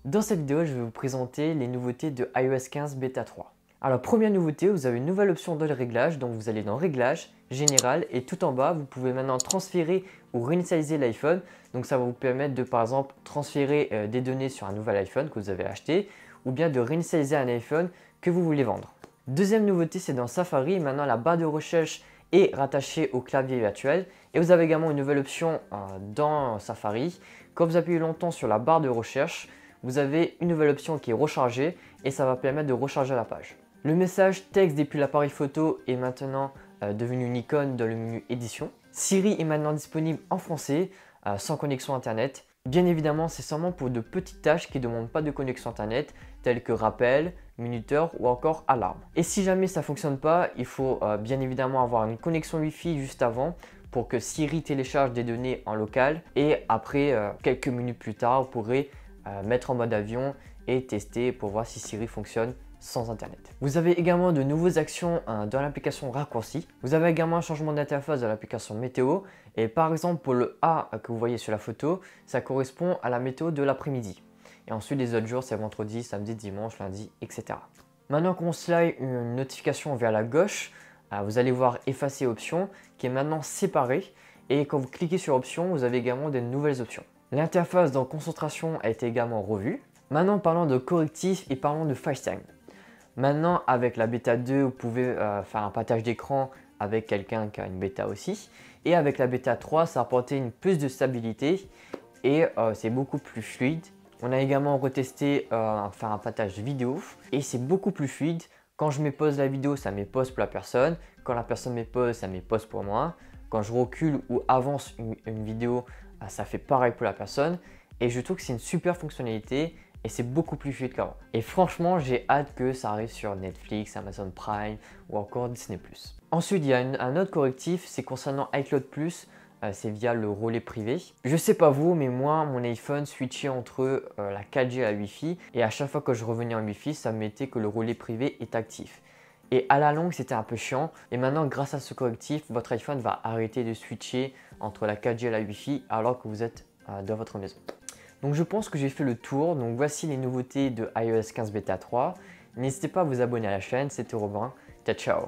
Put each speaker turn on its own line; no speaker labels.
Dans cette vidéo, je vais vous présenter les nouveautés de iOS 15 Beta 3. Alors première nouveauté, vous avez une nouvelle option dans les réglages, donc vous allez dans Réglages, Général et tout en bas, vous pouvez maintenant transférer ou réinitialiser l'iPhone. Donc ça va vous permettre de par exemple transférer des données sur un nouvel iPhone que vous avez acheté ou bien de réinitialiser un iPhone que vous voulez vendre. Deuxième nouveauté, c'est dans Safari, maintenant la barre de recherche est rattachée au clavier virtuel et vous avez également une nouvelle option dans Safari. Quand vous appuyez longtemps sur la barre de recherche, vous avez une nouvelle option qui est recharger et ça va permettre de recharger la page. Le message texte depuis l'appareil photo est maintenant devenu une icône dans le menu édition. Siri est maintenant disponible en français sans connexion internet. Bien évidemment, c'est seulement pour de petites tâches qui ne demandent pas de connexion internet telles que rappel, minuteur ou encore alarme. Et si jamais ça ne fonctionne pas, il faut bien évidemment avoir une connexion Wi-Fi juste avant pour que Siri télécharge des données en local et après quelques minutes plus tard, vous pourrez mettre en mode avion et tester pour voir si Siri fonctionne sans internet. Vous avez également de nouvelles actions dans l'application raccourci. Vous avez également un changement d'interface dans l'application météo et par exemple pour le A que vous voyez sur la photo, ça correspond à la météo de l'après-midi. Et ensuite les autres jours c'est vendredi, samedi, dimanche, lundi, etc. Maintenant qu'on slide une notification vers la gauche, vous allez voir effacer option qui est maintenant séparée et quand vous cliquez sur option, vous avez également de nouvelles options. L'interface dans concentration a été également revue. Maintenant parlons de correctifs et parlons de FaceTime. Maintenant avec la bêta 2, vous pouvez faire un partage d'écran avec quelqu'un qui a une bêta aussi. Et avec la bêta 3, ça a apporté une plus de stabilité et c'est beaucoup plus fluide. On a également retesté faire un partage vidéo et c'est beaucoup plus fluide. Quand je mets pause la vidéo, ça met pause pour la personne. Quand la personne met pause, ça met pause pour moi. Quand je recule ou avance une vidéo, ça fait pareil pour la personne. Et je trouve que c'est une super fonctionnalité et c'est beaucoup plus fluide qu'avant. Et franchement, j'ai hâte que ça arrive sur Netflix, Amazon Prime ou encore Disney+. Ensuite, il y a un autre correctif, c'est concernant iCloud+. C'est via le relais privé. Je sais pas vous, mais moi, mon iPhone switchait entre la 4G et la Wi-Fi. Et à chaque fois que je revenais en Wi-Fi, ça me mettait que le relais privé est actif. Et à la longue, c'était un peu chiant. Et maintenant, grâce à ce correctif, votre iPhone va arrêter de switcher entre la 4G et la Wi-Fi alors que vous êtes dans votre maison. Donc je pense que j'ai fait le tour. Donc voici les nouveautés de iOS 15 Beta 3. N'hésitez pas à vous abonner à la chaîne. C'était Robin. Ciao, ciao.